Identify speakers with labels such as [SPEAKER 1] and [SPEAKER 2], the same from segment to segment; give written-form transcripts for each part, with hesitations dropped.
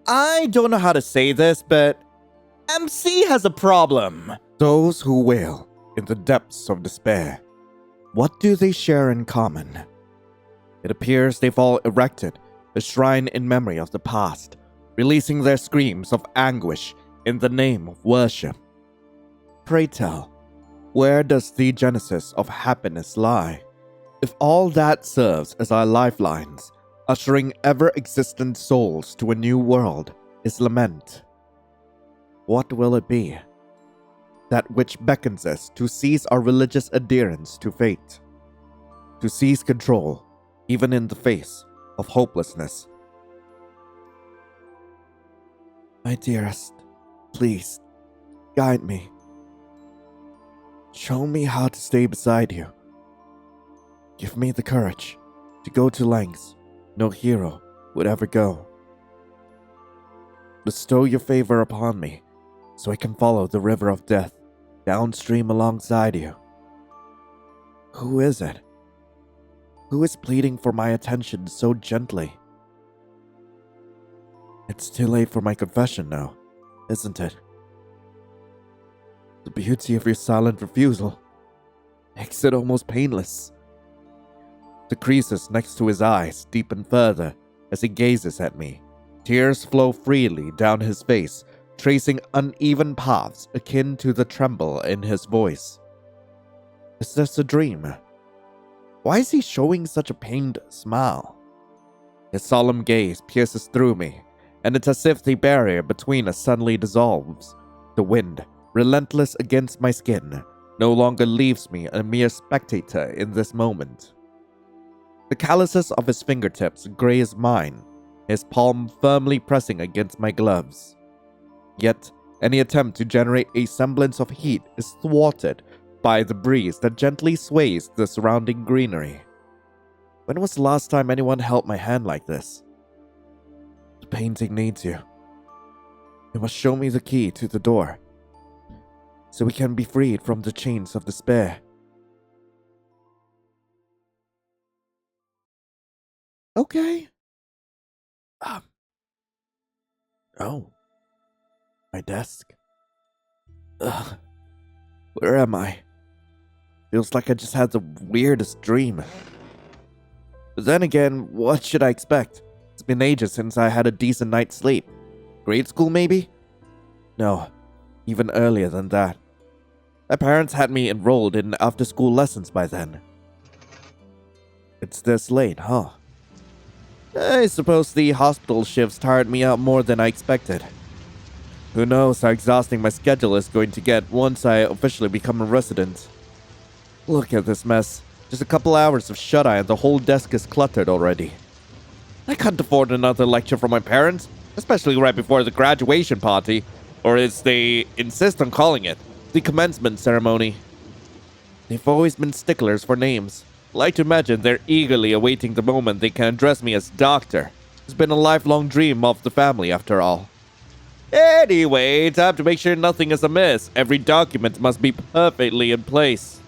[SPEAKER 1] I don't know how to say this, but MC has a problem. Those who wail in the depths of despair, what do they share in common? It appears they've all erected a shrine in memory of the past, releasing their screams of anguish in the name of worship. Pray tell, where does the genesis of happiness lie? If all that serves as our lifelines, ushering ever-existent souls to a new world, is lament, what will it be? That which beckons us to cease our religious adherence to fate, to seize control, even in the face of hopelessness. My dearest, please, guide me. Show me how to stay beside you. Give me the courage to go to lengths no hero would ever go. Bestow your favor upon me, so I can follow the river of death downstream alongside you. Who is it? Who is pleading for my attention so gently? It's too late for my confession now, isn't it? The beauty of your silent refusal makes it almost painless. The creases next to his eyes deepen further as he gazes at me. Tears flow freely down his face, tracing uneven paths akin to the tremble in his voice. Is this a dream? Why is he showing such a pained smile? His solemn gaze pierces through me, and it's as if the barrier between us suddenly dissolves. The wind, relentless against my skin, no longer leaves me a mere spectator in this moment. The calluses of his fingertips graze mine, his palm firmly pressing against my gloves. Yet, any attempt to generate a semblance of heat is thwarted by the breeze that gently sways the surrounding greenery. When was the last time anyone held my hand like this? The painting needs you. You must show me the key to the door, so we can be freed from the chains of despair. Okay. Oh. My desk. Where am I? Feels like I just had the weirdest dream. But then again, what should I expect? It's been ages since I had a decent night's sleep. Grade school, maybe? No, even earlier than that. My parents had me enrolled in after-school lessons by then. It's this late, huh? I suppose the hospital shifts tired me out more than I expected. Who knows how exhausting my schedule is going to get once I officially become a resident. Look at this mess. Just a couple hours of shut-eye and the whole desk is cluttered already. I can't afford another lecture from my parents, especially right before the graduation party, or as they insist on calling it, the commencement ceremony. They've always been sticklers for names. I like to imagine they're eagerly awaiting the moment they can address me as doctor. It's been a lifelong dream of the family, after all. Anyway, time to make sure nothing is amiss. Every document must be perfectly in place.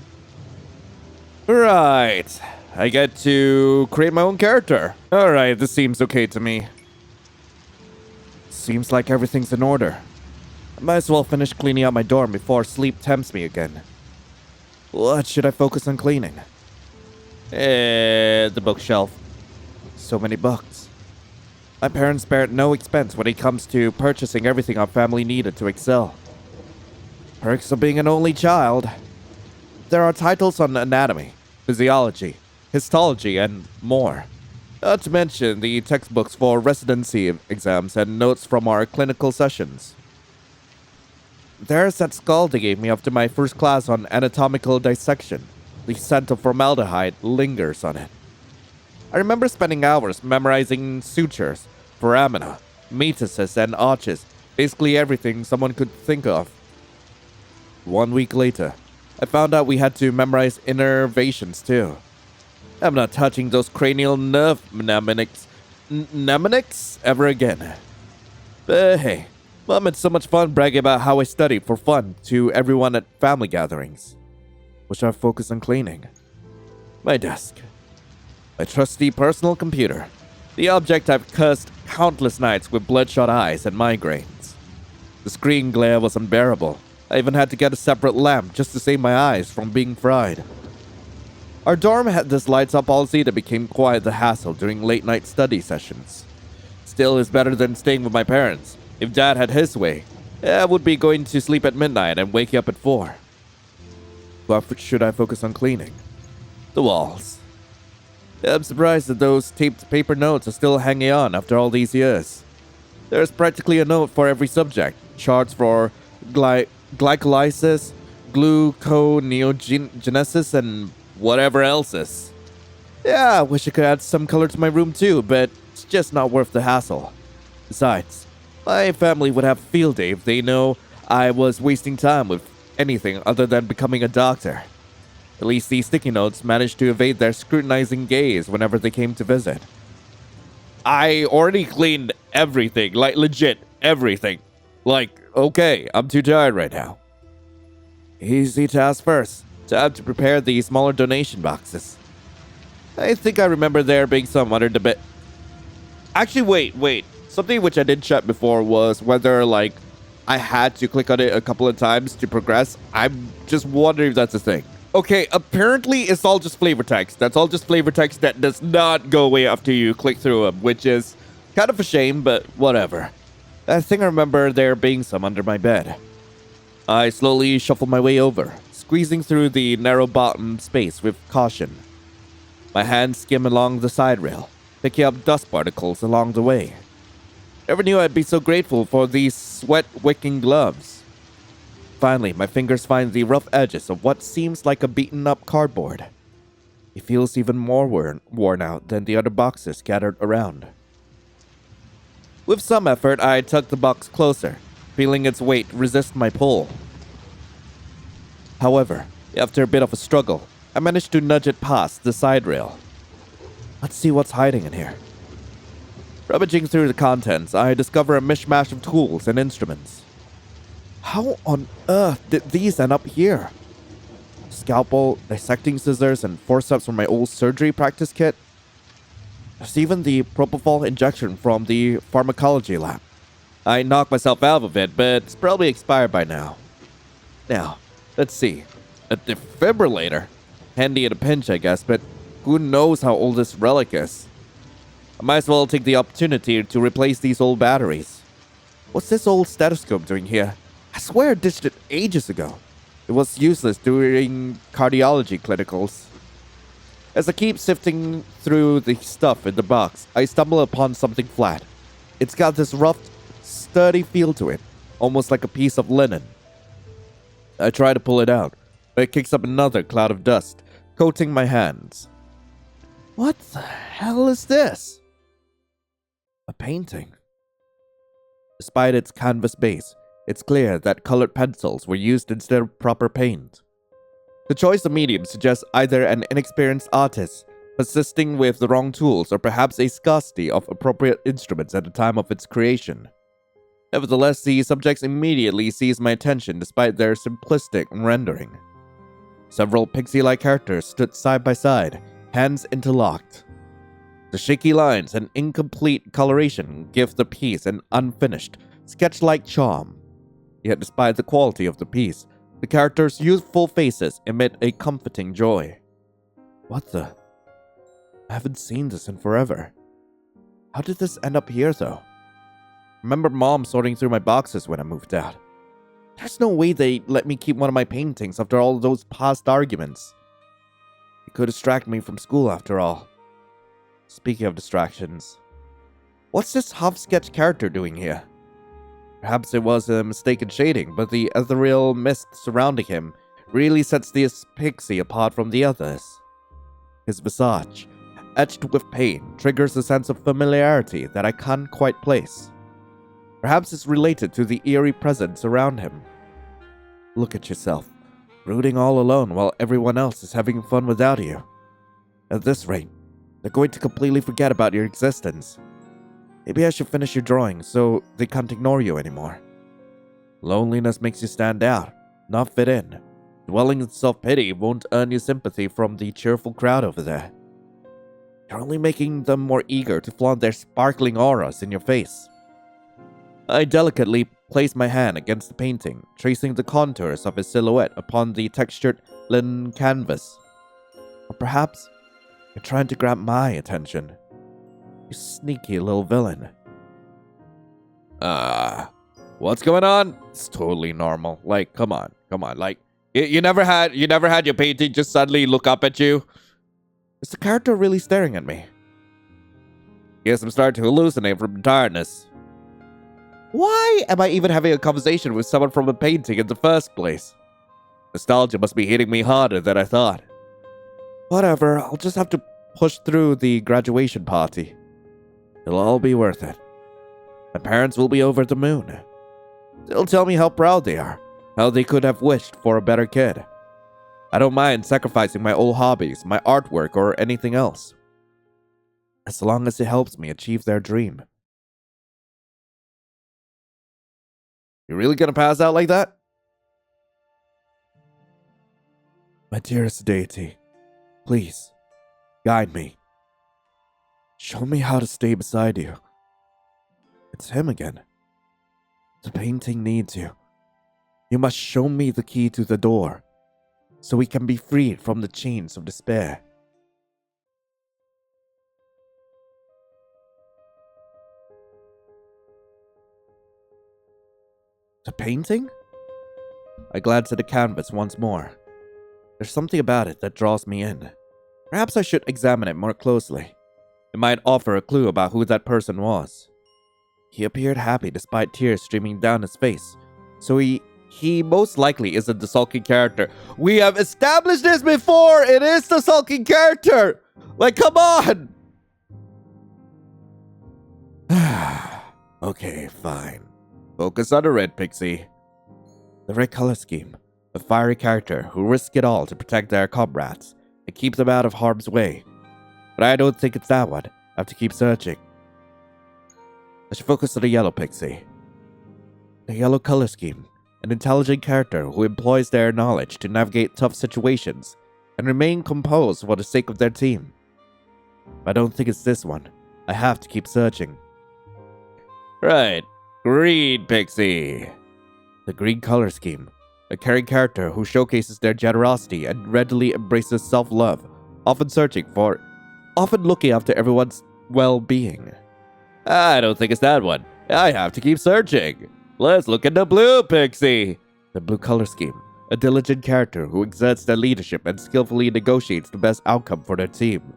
[SPEAKER 1] Right. I get to create my own character. Alright, this seems okay to me. Seems like everything's in order. I might as well finish cleaning out my dorm before sleep tempts me again. What should I focus on cleaning? The bookshelf. So many books. My parents spared no expense when it comes to purchasing everything our family needed to excel. Perks of being an only child. There are titles on anatomy, physiology, histology, and more. Not to mention the textbooks for residency exams and notes from our clinical sessions. There's that skull they gave me after my first class on anatomical dissection. The scent of formaldehyde lingers on it. I remember spending hours memorizing sutures, foramina, metasis, and arches, basically everything someone could think of. 1 week later, I found out we had to memorize innervations too. I'm not touching those cranial nerve mnemonics ever again. But hey, Mom had so much fun bragging about how I studied for fun to everyone at family gatherings. Wish I focused on cleaning. My desk. My trusty personal computer. The object I've cursed countless nights with bloodshot eyes and migraines. The screen glare was unbearable. I even had to get a separate lamp just to save my eyes from being fried. Our dorm had this lights-out policy that became quite the hassle during late-night study sessions. Still, it's better than staying with my parents. If Dad had his way, I would be going to sleep at midnight and waking up at 4. What should I focus on cleaning? The walls. I'm surprised that those taped paper notes are still hanging on after all these years. There's practically a note for every subject. Charts for glycolysis, gluconeogenesis, and whatever else is. Yeah, I wish I could add some color to my room too, but it's just not worth the hassle. Besides, my family would have a field day if they know I was wasting time with anything other than becoming a doctor. At least these sticky notes managed to evade their scrutinizing gaze whenever they came to visit. I already cleaned everything, like legit everything. Like, okay, I'm too tired right now. Easy task first. Time to prepare the smaller donation boxes. I think I remember there being some under the bed. Actually, wait. Something which I did check before was whether, like, I had to click on it a couple of times to progress. I'm just wondering if that's a thing. Okay, apparently it's all just flavor text. That's all just flavor text that does not go away after you click through them, which is kind of a shame, but whatever. I think I remember there being some under my bed. I slowly shuffled my way over, squeezing through the narrow-bottomed space with caution. My hands skim along the side rail, picking up dust particles along the way. Never knew I'd be so grateful for these sweat-wicking gloves. Finally, my fingers find the rough edges of what seems like a beaten-up cardboard. It feels even more worn out than the other boxes scattered around. With some effort, I tug the box closer, feeling its weight resist my pull. However, after a bit of a struggle, I managed to nudge it past the side rail. Let's see what's hiding in here. Rummaging through the contents, I discover a mishmash of tools and instruments. How on earth did these end up here? Scalpel, dissecting scissors, and forceps from my old surgery practice kit. There's even the propofol injection from the pharmacology lab. I knocked myself out of it, but it's probably expired by now. Now, let's see. A defibrillator? Handy at a pinch, I guess, but who knows how old this relic is? I might as well take the opportunity to replace these old batteries. What's this old stethoscope doing here? I swear I ditched it ages ago. It was useless during cardiology clinicals. As I keep sifting through the stuff in the box, I stumble upon something flat. It's got this rough, sturdy feel to it, almost like a piece of linen. I try to pull it out, but it kicks up another cloud of dust, coating my hands. What the hell is this? A painting. Despite its canvas base, it's clear that colored pencils were used instead of proper paint. The choice of medium suggests either an inexperienced artist persisting with the wrong tools or perhaps a scarcity of appropriate instruments at the time of its creation. Nevertheless, the subjects immediately seized my attention despite their simplistic rendering. Several pixie-like characters stood side by side, hands interlocked. The shaky lines and incomplete coloration give the piece an unfinished, sketch-like charm. Yet despite the quality of the piece, the characters' youthful faces emit a comforting joy. What the? I haven't seen this in forever. How did this end up here, though? Remember Mom sorting through my boxes when I moved out. There's no way they let me keep one of my paintings after all those past arguments. It could distract me from school after all. Speaking of distractions, what's this half-sketch character doing here? Perhaps it was a mistaken shading, but the ethereal mist surrounding him really sets this pixie apart from the others. His visage, etched with pain, triggers a sense of familiarity that I can't quite place. Perhaps it's related to the eerie presence around him. Look at yourself, brooding all alone while everyone else is having fun without you. At this rate, they're going to completely forget about your existence. Maybe I should finish your drawing so they can't ignore you anymore. Loneliness makes you stand out, not fit in. Dwelling in self-pity won't earn you sympathy from the cheerful crowd over there. You're only making them more eager to flaunt their sparkling auras in your face. I delicately place my hand against the painting, tracing the contours of his silhouette upon the textured linen canvas. Or perhaps you're trying to grab my attention. You sneaky little villain. What's going on? It's totally normal. Like, come on. Like, you never had your painting just suddenly look up at you? Is the character really staring at me? Guess I'm starting to hallucinate from tiredness. Why am I even having a conversation with someone from a painting in the first place? Nostalgia must be hitting me harder than I thought. Whatever, I'll just have to push through the graduation party. It'll all be worth it. My parents will be over the moon. They'll tell me how proud they are, how they could have wished for a better kid. I don't mind sacrificing my old hobbies, my artwork, or anything else. As long as it helps me achieve their dream. You really gonna pass out like that? My dearest deity, please, guide me. Show me how to stay beside you. It's him again. The painting needs you. You must show me the key to the door, so we can be freed from the chains of despair. The painting? I glance at the canvas once more. There's something about it that draws me in. Perhaps I should examine it more closely. It might offer a clue about who that person was. He appeared happy despite tears streaming down his face, so he most likely isn't the sulking character. We have established this before! It is the sulking character! Like, come on! Okay, fine. Focus on the red, Pixie. The red color scheme. A fiery character who risks it all to protect their comrades and keep them out of harm's way. But I don't think it's that one. I have to keep searching. I should focus on the yellow, Pixie. The yellow color scheme. An intelligent character who employs their knowledge to navigate tough situations and remain composed for the sake of their team. But I don't think it's this one. I have to keep searching. Right. Green, Pixie. The green color scheme. A caring character who showcases their generosity and readily embraces self-love, often looking after everyone's well-being. I don't think it's that one. I have to keep searching. Let's look at the blue, Pixie. The blue color scheme. A diligent character who exerts their leadership and skillfully negotiates the best outcome for their team.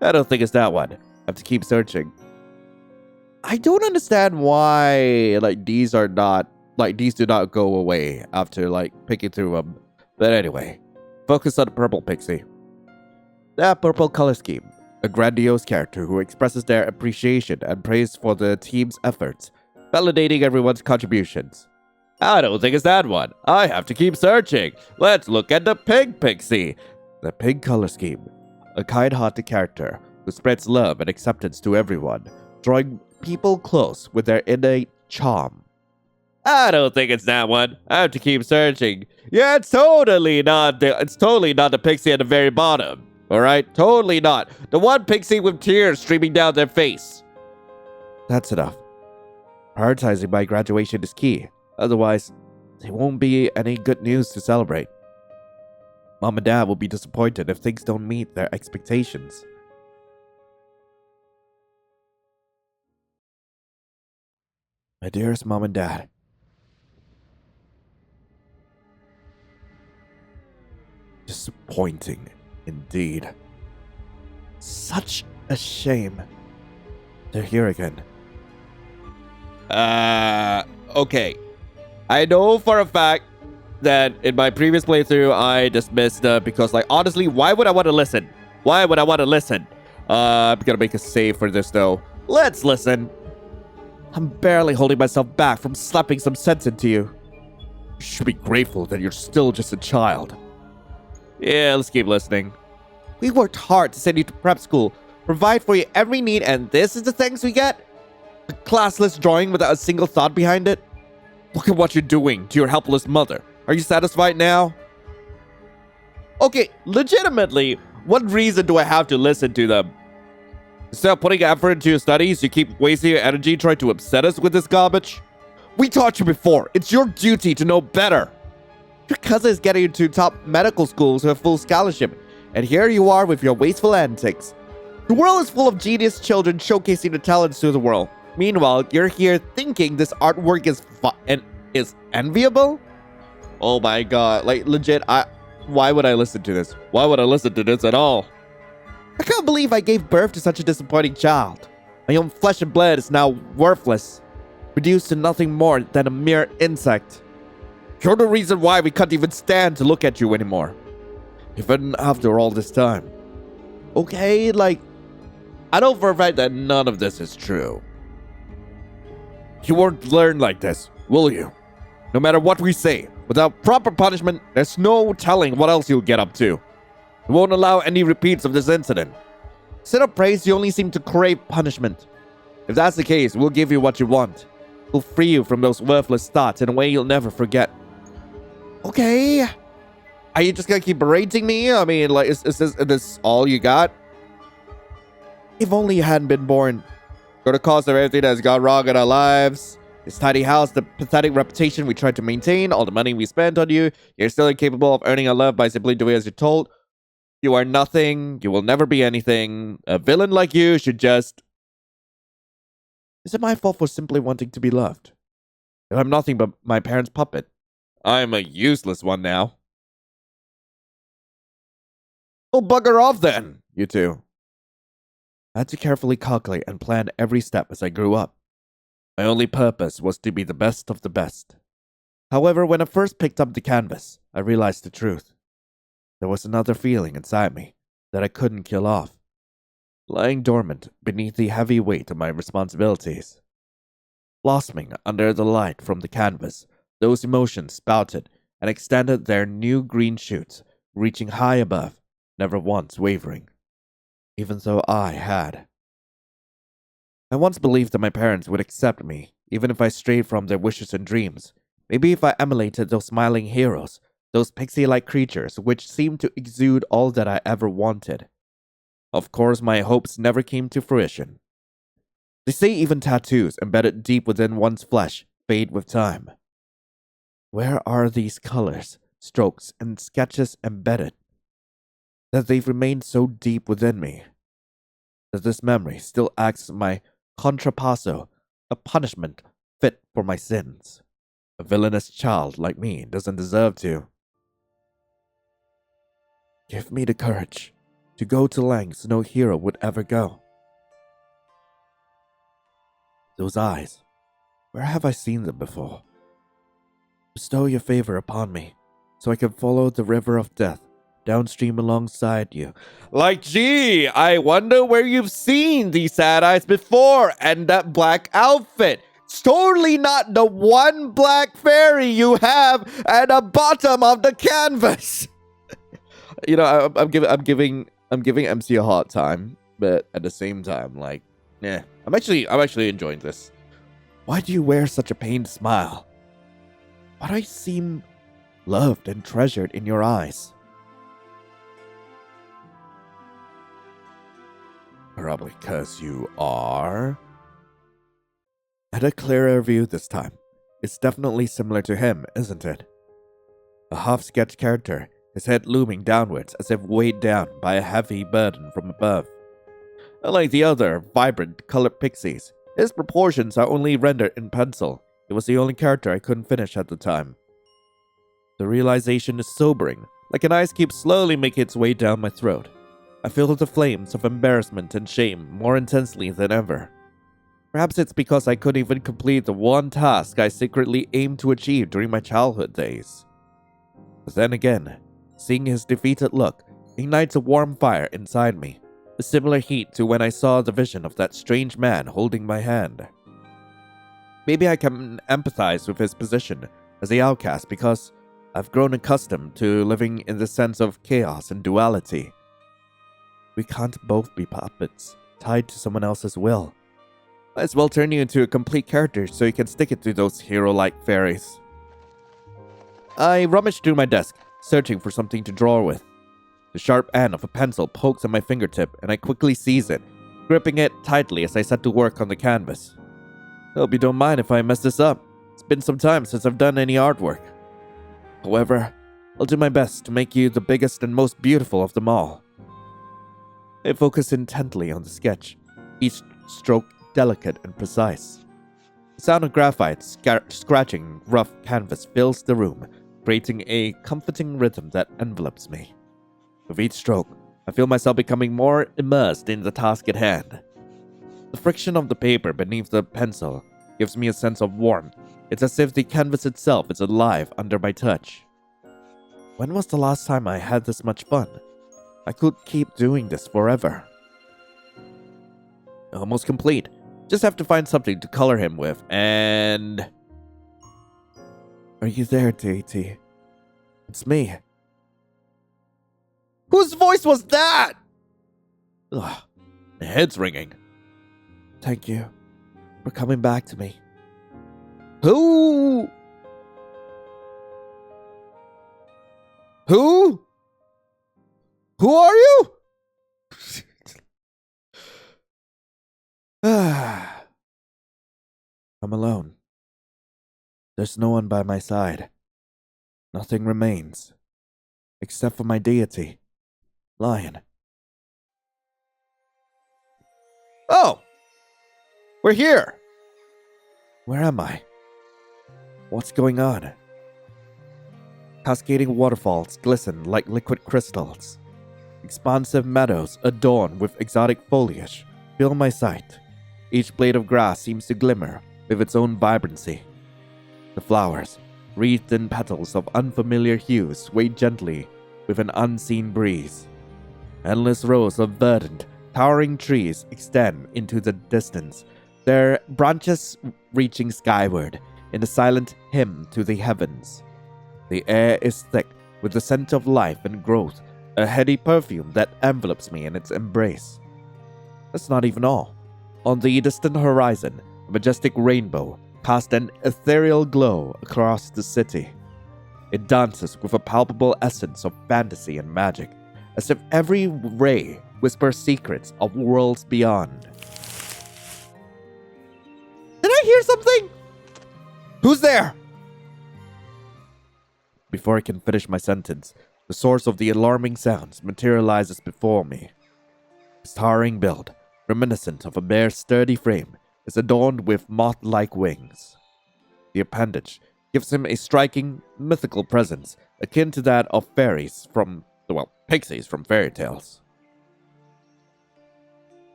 [SPEAKER 1] I don't think it's that one. I have to keep searching. I don't understand why, these do not go away after, picking through them. But anyway, focus on the purple, Pixie. That purple color scheme. A grandiose character who expresses their appreciation and praise for the team's efforts, validating everyone's contributions. I don't think it's that one. I have to keep searching. Let's look at the pink, Pixie. The pink color scheme. A kind-hearted character who spreads love and acceptance to everyone, drawing people close with their innate charm. I don't think it's that one. I have to keep searching. Yeah, it's totally not the Pixie at the very bottom. Alright? Totally not. The one Pixie with tears streaming down their face. That's enough. Prioritizing my graduation is key. Otherwise, there won't be any good news to celebrate. Mom and Dad will be disappointed if things don't meet their expectations. My dearest Mom and Dad. Disappointing, indeed. Such a shame. They're here again. Okay. I know for a fact that in my previous playthrough, I dismissed because, honestly, why would I want to listen? Why would I want to listen? I'm gonna make a save for this, though. Let's listen. I'm barely holding myself back from slapping some sense into you. You should be grateful that you're still just a child. Yeah, let's keep listening. We worked hard to send you to prep school, provide for you every need, and this is the thanks we get? A classless drawing without a single thought behind it? Look at what you're doing to your helpless mother. Are you satisfied now? Okay, legitimately, what reason do I have to listen to them? Instead of putting effort into your studies, you keep wasting your energy trying to upset us with this garbage? We taught you before. It's your duty to know better. Your cousin is getting into top medical schools with a full scholarship, and here you are with your wasteful antics. The world is full of genius children showcasing their talents to the world. Meanwhile, you're here thinking this artwork is enviable? Oh my god, like legit, why would I listen to this? Why would I listen to this at all? I can't believe I gave birth to such a disappointing child. My own flesh and blood is now worthless, reduced to nothing more than a mere insect. You're the reason why we can't even stand to look at you anymore. Even after all this time. Okay, like, I know for a fact that none of this is true. You won't learn like this, will you? No matter what we say, without proper punishment, there's no telling what else you'll get up to. We won't allow any repeats of this incident. Instead of praise, you only seem to crave punishment. If that's the case, we'll give you what you want. We'll free you from those worthless thoughts in a way you'll never forget. Okay. Are you just gonna keep berating me? I mean, like, is this all you got? If only you hadn't been born. For the cost of everything that's gone wrong in our lives. This tiny house, the pathetic reputation we tried to maintain, all the money we spent on you, you're still incapable of earning our love by simply doing as you're told. You are nothing. You will never be anything. A villain like you should just... Is it my fault for simply wanting to be loved? If I'm nothing but my parents' puppet, I'm a useless one now. Well, bugger off then, you two. I had to carefully calculate and plan every step as I grew up. My only purpose was to be the best of the best. However, when I first picked up the canvas, I realized the truth. There was another feeling inside me that I couldn't kill off, lying dormant beneath the heavy weight of my responsibilities. Blossoming under the light from the canvas, those emotions sprouted and extended their new green shoots, reaching high above, never once wavering, even though I had. I once believed that my parents would accept me, even if I strayed from their wishes and dreams. Maybe if I emulated those smiling heroes, those pixie-like creatures which seemed to exude all that I ever wanted. Of course, my hopes never came to fruition. They say even tattoos embedded deep within one's flesh fade with time. Where are these colors, strokes, and sketches embedded? That they've remained so deep within me. That this memory still acts as my contrapasso, a punishment fit for my sins. A villainous child like me doesn't deserve to. Give me the courage to go to lengths no hero would ever go. Those eyes, where have I seen them before? Bestow your favor upon me, so I can follow the river of death downstream alongside you. Like, gee, I wonder where you've seen these sad eyes before and that black outfit. It's totally not the one black fairy you have at the bottom of the canvas. You know, I'm giving MC a hard time, but at the same time, like, yeah, I'm actually enjoying this. Why do you wear such a pained smile? Why do I seem loved and treasured in your eyes? Probably because you are. At a clearer view this time, it's definitely similar to him, isn't it? A half-sketched character, his head looming downwards as if weighed down by a heavy burden from above. Unlike the other vibrant colored pixies, his proportions are only rendered in pencil. It was the only character I couldn't finish at the time. The realization is sobering, like an ice cube slowly making its way down my throat. I feel the flames of embarrassment and shame more intensely than ever. Perhaps it's because I couldn't even complete the one task I secretly aimed to achieve during my childhood days. But then again, seeing his defeated look ignites a warm fire inside me, a similar heat to when I saw the vision of that strange man holding my hand. Maybe I can empathize with his position as the outcast because I've grown accustomed to living in the sense of chaos and duality. We can't both be puppets, tied to someone else's will. Might as well turn you into a complete character so you can stick it to those hero-like fairies. I rummaged through my desk, searching for something to draw with. The sharp end of a pencil pokes on my fingertip and I quickly seize it, gripping it tightly as I set to work on the canvas. Hope you don't mind if I mess this up. It's been some time since I've done any artwork. However, I'll do my best to make you the biggest and most beautiful of them all. I focus intently on the sketch, each stroke delicate and precise. The sound of graphite scratching rough canvas fills the room, creating a comforting rhythm that envelops me. With each stroke, I feel myself becoming more immersed in the task at hand. The friction of the paper beneath the pencil gives me a sense of warmth. It's as if the canvas itself is alive under my touch. When was the last time I had this much fun? I could keep doing this forever. Almost complete. Just have to find something to color him with, and... Are you there, deity? It's me. Whose voice was that? Ugh, my head's ringing. Thank you for coming back to me. Who? Who are you? I'm alone. There's no one by my side. Nothing remains, except for my deity, Lion. Oh! We're here! Where am I? What's going on? Cascading waterfalls glisten like liquid crystals. Expansive meadows adorned with exotic foliage fill my sight. Each blade of grass seems to glimmer with its own vibrancy. The flowers, wreathed in petals of unfamiliar hues, sway gently with an unseen breeze. Endless rows of verdant, towering trees extend into the distance, their branches reaching skyward in a silent hymn to the heavens. The air is thick with the scent of life and growth, a heady perfume that envelops me in its embrace. That's not even all. On the distant horizon, a majestic rainbow casts an ethereal glow across the city. It dances with a palpable essence of fantasy and magic, as if every ray whispers secrets of worlds beyond. Did I hear something? Who's there? Before I can finish my sentence, the source of the alarming sounds materializes before me. His towering build, reminiscent of a bear's sturdy frame, is adorned with moth-like wings. The appendage gives him a striking, mythical presence akin to that of fairies from, Pixies from fairy tales.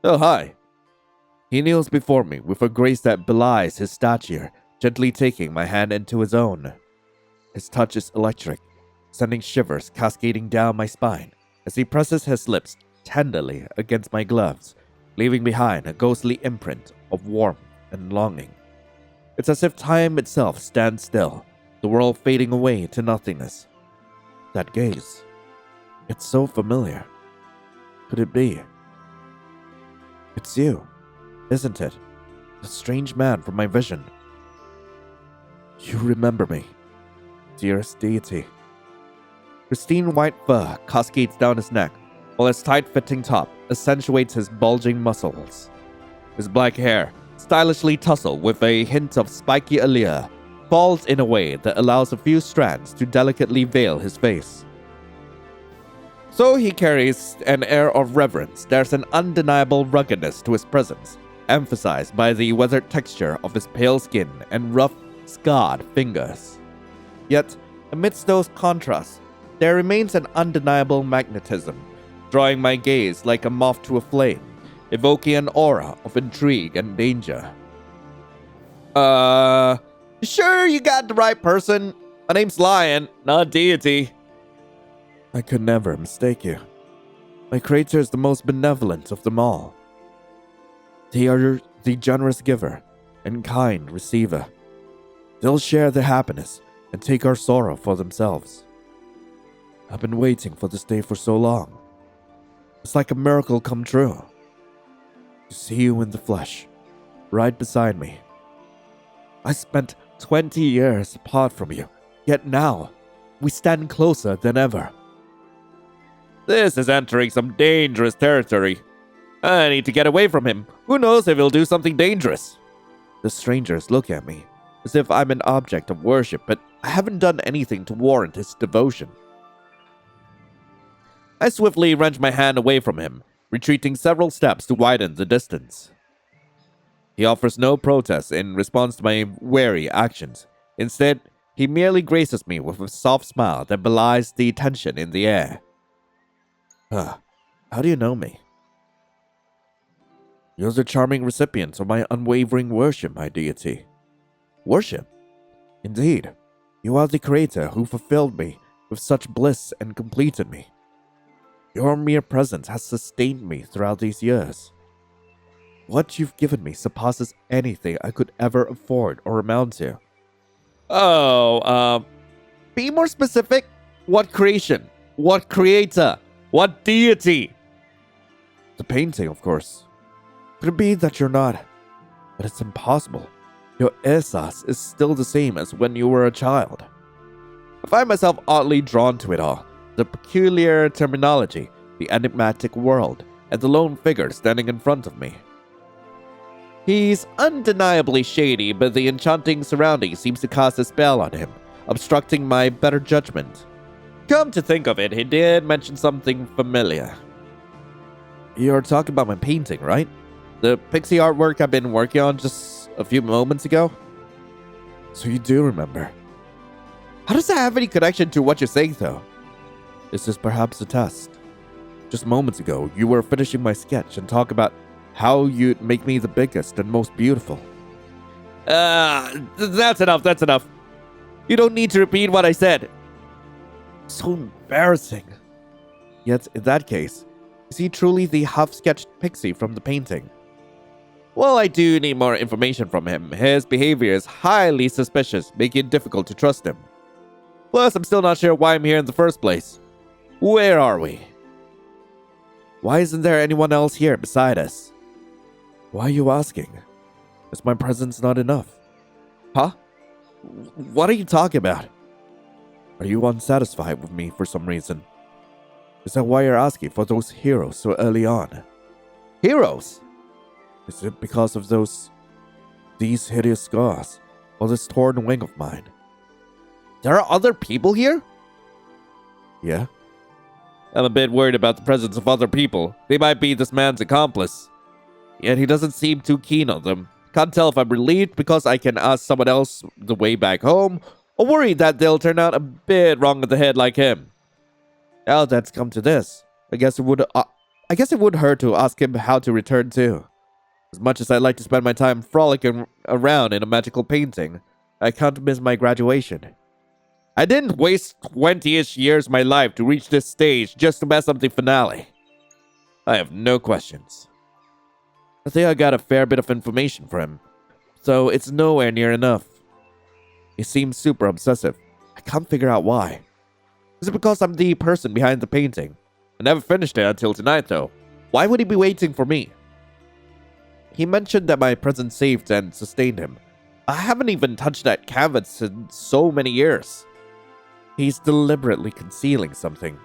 [SPEAKER 1] Oh, hi. He kneels before me with a grace that belies his stature, gently taking my hand into his own. His touch is electric, sending shivers cascading down my spine as he presses his lips tenderly against my gloves, leaving behind a ghostly imprint of warmth and longing. It's as if time itself stands still, the world fading away to nothingness. That gaze, it's so familiar. Could it be? It's you, isn't it? The strange man from my vision. You remember me, dearest deity. Pristine white fur cascades down his neck, while his tight-fitting top accentuates his bulging muscles. His black hair, stylishly tousled with a hint of spiky allure, falls in a way that allows a few strands to delicately veil his face. So he carries an air of reverence. There's an undeniable ruggedness to his presence, emphasized by the weathered texture of his pale skin and rough, scarred fingers. Yet, amidst those contrasts, there remains an undeniable magnetism, drawing my gaze like a moth to a flame, evoking an aura of intrigue and danger. Sure you got the right person? My name's Lion, not deity. I could never mistake you. My creator is the most benevolent of them all. They are the generous giver and kind receiver. They'll share their happiness and take our sorrow for themselves. I've been waiting for this day for so long. It's like a miracle come true. To see you in the flesh, right beside me. I spent 20 years apart from you, yet now we stand closer than ever. This is entering some dangerous territory. I need to get away from him. Who knows if he'll do something dangerous? The strangers look at me, as if I'm an object of worship, but I haven't done anything to warrant his devotion. I swiftly wrench my hand away from him, retreating several steps to widen the distance. He offers no protest in response to my wary actions. Instead, he merely graces me with a soft smile that belies the tension in the air. How do you know me? You're the charming recipient of my unwavering worship, my deity. Worship? Indeed. You are the creator who fulfilled me with such bliss and completed me. Your mere presence has sustained me throughout these years. What you've given me surpasses anything I could ever afford or amount to. Be more specific. What creation? What creator? What deity? The painting, of course. Could it be that you're not? But it's impossible. Your essence is still the same as when you were a child. I find myself oddly drawn to it all. The peculiar terminology, the enigmatic world, and the lone figure standing in front of me. He's undeniably shady, but the enchanting surrounding seems to cast a spell on him, obstructing my better judgment. Come to think of it, he did mention something familiar. You're talking about my painting, right? The pixie artwork I've been working on just a few moments ago? So you do remember. How does that have any connection to what you're saying, though? This is perhaps a test. Just moments ago, you were finishing my sketch and talk about how you'd make me the biggest and most beautiful. That's enough. You don't need to repeat what I said. So embarrassing. Yet, in that case, is he truly the half-sketched pixie from the painting? Well, I do need more information from him. His behavior is highly suspicious, making it difficult to trust him. Plus, I'm still not sure why I'm here in the first place. Where are we? Why isn't there anyone else here beside us? Why are you asking? Is my presence not enough? Huh? What are you talking about? Are you unsatisfied with me for some reason? Is that why you're asking for those heroes so early on? Heroes? Is it because of these hideous scars, or this torn wing of mine? There are other people here? Yeah. I'm a bit worried about the presence of other people. They might be this man's accomplice. Yet he doesn't seem too keen on them. Can't tell if I'm relieved because I can ask someone else the way back home, or worried that they'll turn out a bit wrong in the head like him. Now that's come to this, I guess it would hurt to ask him how to return too. As much as I'd like to spend my time frolicking around in a magical painting, I can't miss my graduation. I didn't waste 20-ish years of my life to reach this stage just to mess up the finale. I have no questions. I think I got a fair bit of information for him, so it's nowhere near enough. He seems super obsessive. I can't figure out why. Is it because I'm the person behind the painting? I never finished it until tonight, though. Why would he be waiting for me? He mentioned that my presence saved and sustained him. I haven't even touched that canvas in so many years. He's deliberately concealing something.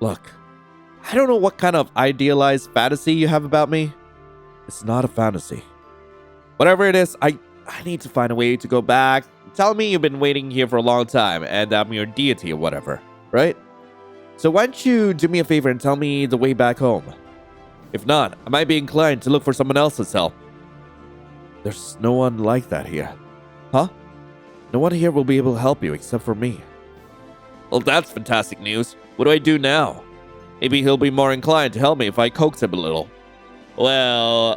[SPEAKER 1] Look, I don't know what kind of idealized fantasy you have about me. It's not a fantasy. Whatever it is, I need to find a way to go back. Tell me you've been waiting here for a long time and I'm your deity or whatever, right? So why don't you do me a favor and tell me the way back home? If not, I might be inclined to look for someone else's help. There's no one like that here. Huh? No one here will be able to help you except for me. Well, that's fantastic news. What do I do now? Maybe he'll be more inclined to help me if I coax him a little. Well,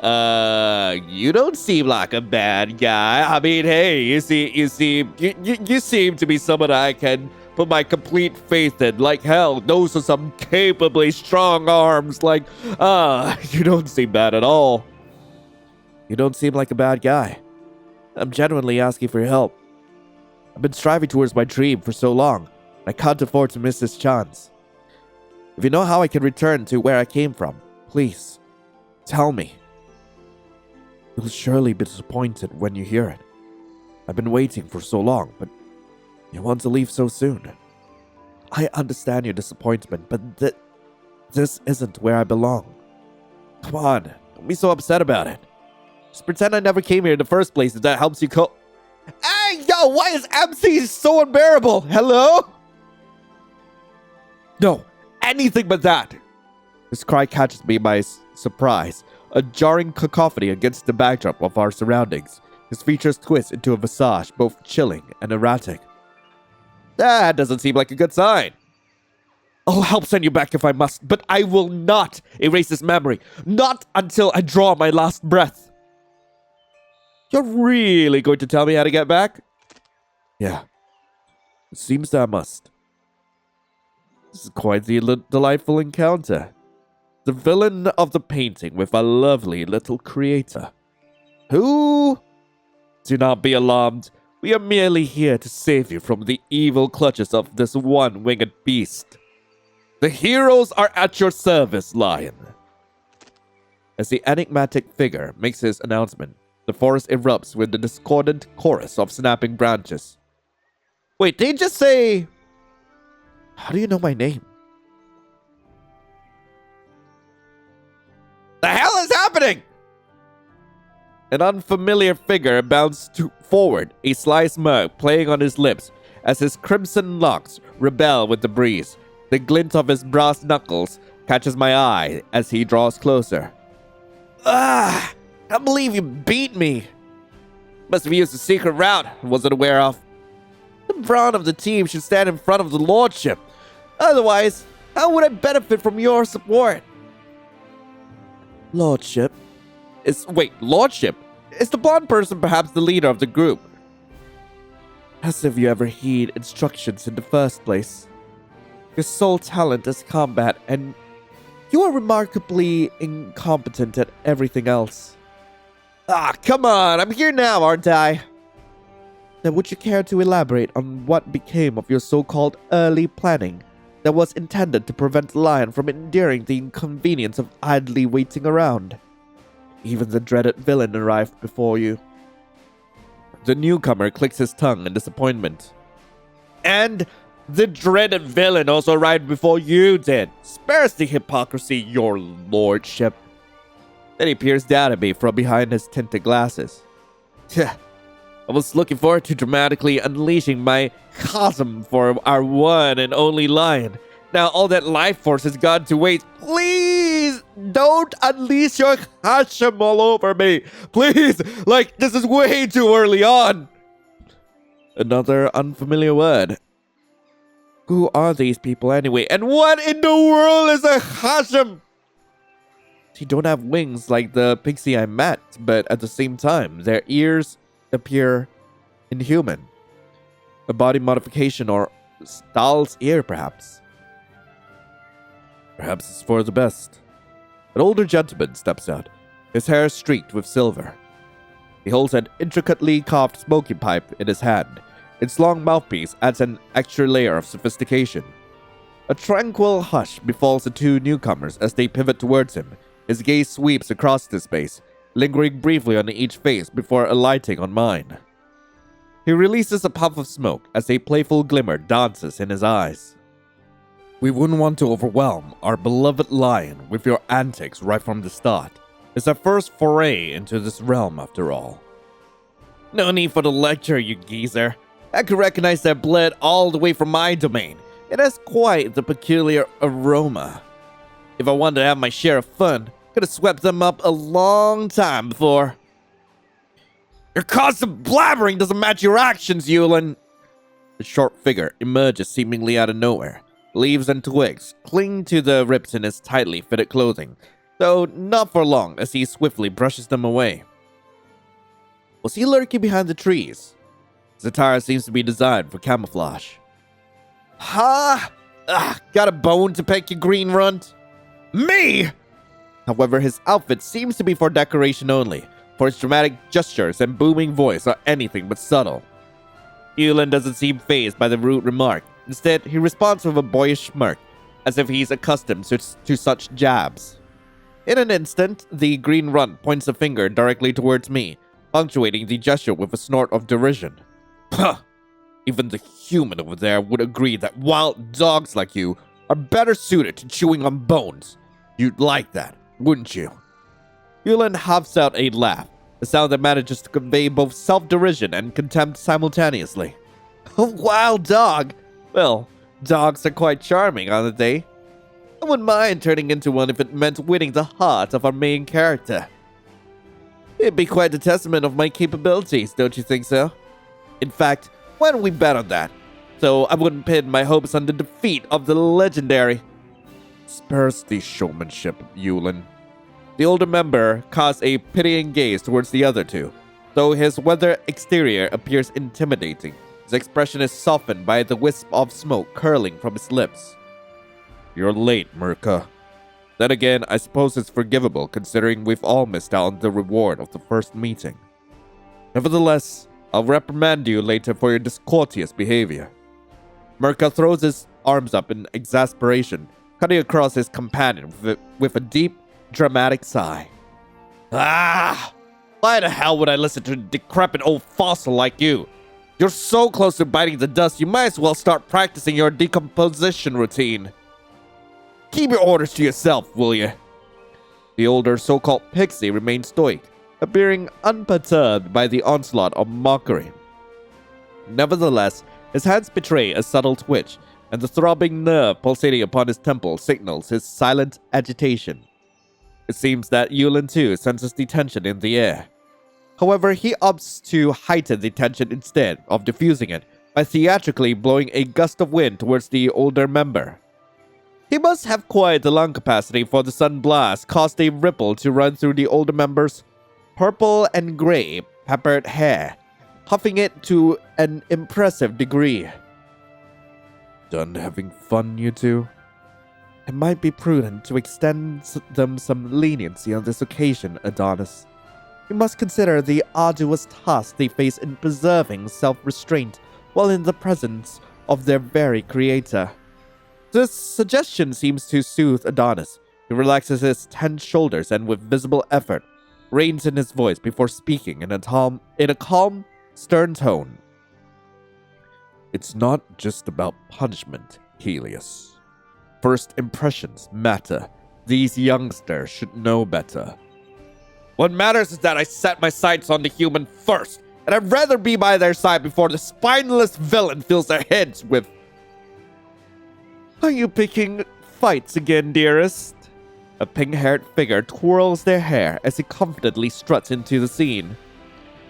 [SPEAKER 1] you don't seem like a bad guy. I mean, hey, you seem to be someone I can put my complete faith in. Like, hell, those are some capably strong arms. Like, you don't seem bad at all. You don't seem like a bad guy. I'm genuinely asking for your help. I've been striving towards my dream for so long. I can't afford to miss this chance. If you know how I can return to where I came from, please. Tell me. You'll surely be disappointed when you hear it. I've been waiting for so long, but you want to leave so soon. I understand your disappointment, but this isn't where I belong. Come on, don't be so upset about it. Just pretend I never came here in the first place if that helps you cope. Hey, yo, why is MC so unbearable? Hello? No, anything but that. His cry catches me by surprise, a jarring cacophony against the backdrop of our surroundings. His features twist into a visage, both chilling and erratic. That doesn't seem like a good sign. I'll help send you back if I must, but I will not erase this memory. Not until I draw my last breath. You're really going to tell me how to get back? Yeah. It seems that I must. This is quite the delightful encounter. The villain of the painting with a lovely little creator. Who? Do not be alarmed. We are merely here to save you from the evil clutches of this one-winged beast. The heroes are at your service, Lion. As the enigmatic figure makes his announcement, the forest erupts with the discordant chorus of snapping branches. Wait, did he just say... How do you know my name? The hell is happening? An unfamiliar figure bounds forward, a sly smirk playing on his lips as his crimson locks rebel with the breeze. The glint of his brass knuckles catches my eye as he draws closer. I can't believe you beat me. Must have used a secret route I wasn't aware of. The brawn of the team should stand in front of the lordship. Otherwise, how would I benefit from your support? Lordship? Lordship? Is the blonde person perhaps the leader of the group? As if you ever heed instructions in the first place. Your sole talent is combat, and you are remarkably incompetent at everything else. Come on, I'm here now, aren't I? Then would you care to elaborate on what became of your so-called early planning that was intended to prevent Lion from enduring the inconvenience of idly waiting around? Even the dreaded villain arrived before you. The newcomer clicks his tongue in disappointment. And the dreaded villain also arrived before you did. Spares the hypocrisy, your lordship. Then he peers down at me from behind his tinted glasses. I was looking forward to dramatically unleashing my chasm for our one and only Lion. Now all that life force has gone to waste. Please don't unleash your chasm all over me. Please, this is way too early on. Another unfamiliar word. Who are these people anyway? And what in the world is a chasm? They don't have wings like the pixie I met, but at the same time, their ears appear inhuman. A body modification or Stahl's ear, perhaps. Perhaps it's for the best. An older gentleman steps out, his hair streaked with silver. He holds an intricately carved smoking pipe in his hand. Its long mouthpiece adds an extra layer of sophistication. A tranquil hush befalls the two newcomers as they pivot towards him. His gaze sweeps across the space, lingering briefly on each face before alighting on mine. He releases a puff of smoke as a playful glimmer dances in his eyes. We wouldn't want to overwhelm our beloved Lion with your antics right from the start. It's our first foray into this realm, after all. No need for the lecture, you geezer. I can recognize that blood all the way from my domain. It has quite the peculiar aroma. If I wanted to have my share of fun, could have swept them up a long time before. Your constant blabbering doesn't match your actions, Yulin. The short figure emerges seemingly out of nowhere. Leaves and twigs cling to the rips in his tightly fitted clothing, though not for long as he swiftly brushes them away. Was he lurking behind the trees? His attire seems to be designed for camouflage. Ha! Got a bone to pick, you green runt? Me! However, his outfit seems to be for decoration only, for his dramatic gestures and booming voice are anything but subtle. Yulin doesn't seem fazed by the rude remark. Instead, he responds with a boyish smirk, as if he's accustomed to such jabs. In an instant, the green runt points a finger directly towards me, punctuating the gesture with a snort of derision. Puh! Even the human over there would agree that wild dogs like you are better suited to chewing on bones. You'd like that, wouldn't you? Yulin huffs out a laugh, a sound that manages to convey both self-derision and contempt simultaneously. A wild dog? Well, dogs are quite charming, aren't they? I wouldn't mind turning into one if it meant winning the heart of our main character. It'd be quite a testament of my capabilities, don't you think so? In fact, why don't we bet on that? So I wouldn't pin my hopes on the defeat of the legendary. Spares the showmanship, Yulin. The older member casts a pitying gaze towards the other two, though his weather exterior appears intimidating. His expression is softened by the wisp of smoke curling from his lips. You're late, Mirka. Then again, I suppose it's forgivable considering we've all missed out on the reward of the first meeting. Nevertheless, I'll reprimand you later for your discourteous behavior. Mirka throws his arms up in exasperation, cutting across his companion with a deep, dramatic sigh. Ah! Why the hell would I listen to a decrepit old fossil like you? You're so close to biting the dust, you might as well start practicing your decomposition routine. Keep your orders to yourself, will you? The older so-called Pixie remained stoic, appearing unperturbed by the onslaught of mockery. Nevertheless, his hands betray a subtle twitch, and the throbbing nerve pulsating upon his temple signals his silent agitation. It seems that Yulin too senses the tension in the air. However, he opts to heighten the tension instead of diffusing it by theatrically blowing a gust of wind towards the older member. He must have quite the lung capacity, for the sun blast caused a ripple to run through the older member's purple and gray peppered hair, puffing it to an impressive degree. Done having fun, you two? It might be prudent to extend them some leniency on this occasion, Adonis. You must consider the arduous task they face in preserving self-restraint while in the presence of their very creator. This suggestion seems to soothe Adonis. He relaxes his tense shoulders and with visible effort, reins in his voice before speaking in a calm, stern tone. It's not just about punishment, Helios. First impressions matter. These youngsters should know better. What matters is that I set my sights on the human first, and I'd rather be by their side before the spineless villain fills their heads with... Are you picking fights again, dearest? A pink-haired figure twirls their hair as he confidently struts into the scene.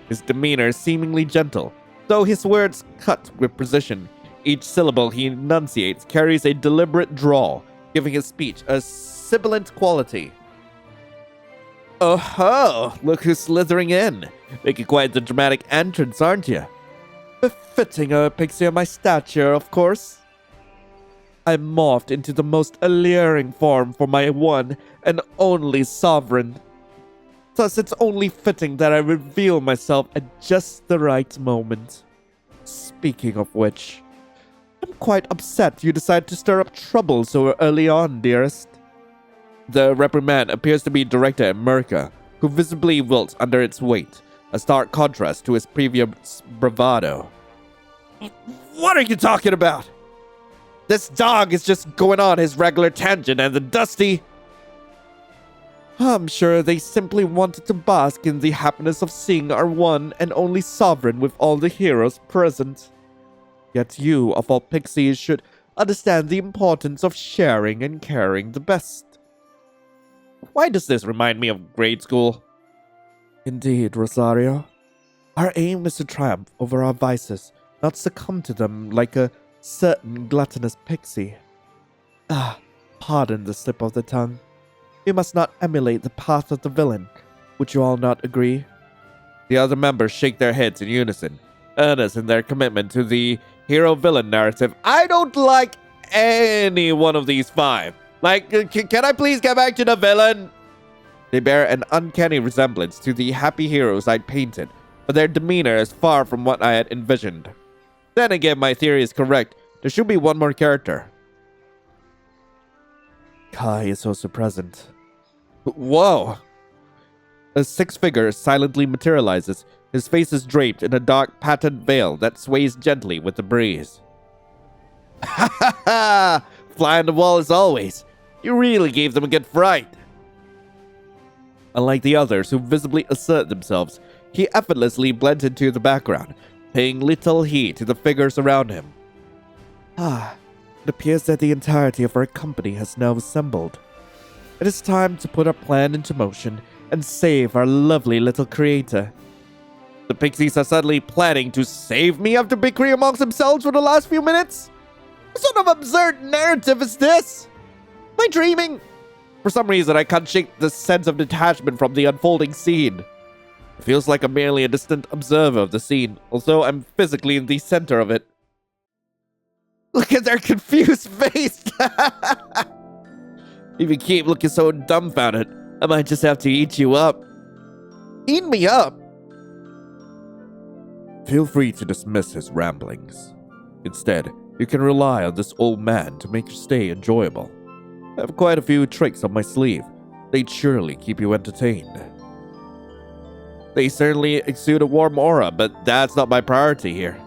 [SPEAKER 1] His demeanor is seemingly gentle, though his words cut with precision. Each syllable he enunciates carries a deliberate drawl, giving his speech a sibilant quality. Oh ho! Look who's slithering in. Making quite the dramatic entrance, aren't you? Befitting a pixie of my stature, of course. I'm morphed into the most alluring form for my one and only sovereign. Thus, it's only fitting that I reveal myself at just the right moment. Speaking of which, I'm quite upset you decided to stir up trouble so early on, dearest. The reprimand appears to be directed at Mirka, who visibly wilts under its weight, a stark contrast to his previous bravado. What are you talking about? This dog is just going on his regular tangent, and the dusty... I'm sure they simply wanted to bask in the happiness of seeing our one and only sovereign with all the heroes present. Yet you, of all pixies, should understand the importance of sharing and caring the best. Why does this remind me of grade school? Indeed, Rosario. Our aim is to triumph over our vices, not succumb to them like a certain gluttonous pixie. Pardon the slip of the tongue. We must not emulate the path of the villain. Would you all not agree? The other members shake their heads in unison, earnest in their commitment to the hero-villain narrative. I don't like any one of these five. Like, can I please get back to the villain? They bear an uncanny resemblance to the happy heroes I'd painted, but their demeanor is far from what I had envisioned. Then again, my theory is correct. There should be one more character. Kai is also present. Whoa! A sixth figure silently materializes. His face is draped in a dark patterned veil that sways gently with the breeze. Ha ha ha! Fly on the wall as always. You really gave them a good fright. Unlike the others who visibly assert themselves, he effortlessly blends into the background, paying little heed to the figures around him. It appears that the entirety of our company has now assembled. It is time to put our plan into motion and save our lovely little creator. The Pixies are suddenly planning to save me after bickering amongst themselves for the last few minutes? What sort of absurd narrative is this? Am I dreaming? For some reason, I can't shake the sense of detachment from the unfolding scene. It feels like I'm merely a distant observer of the scene, although I'm physically in the center of it. Look at their confused face! If you keep looking so dumbfounded, I might just have to eat you up. Eat me up? Feel free to dismiss his ramblings. Instead, you can rely on this old man to make your stay enjoyable. I have quite a few tricks up my sleeve. They'd surely keep you entertained. They certainly exude a warm aura, but that's not my priority here.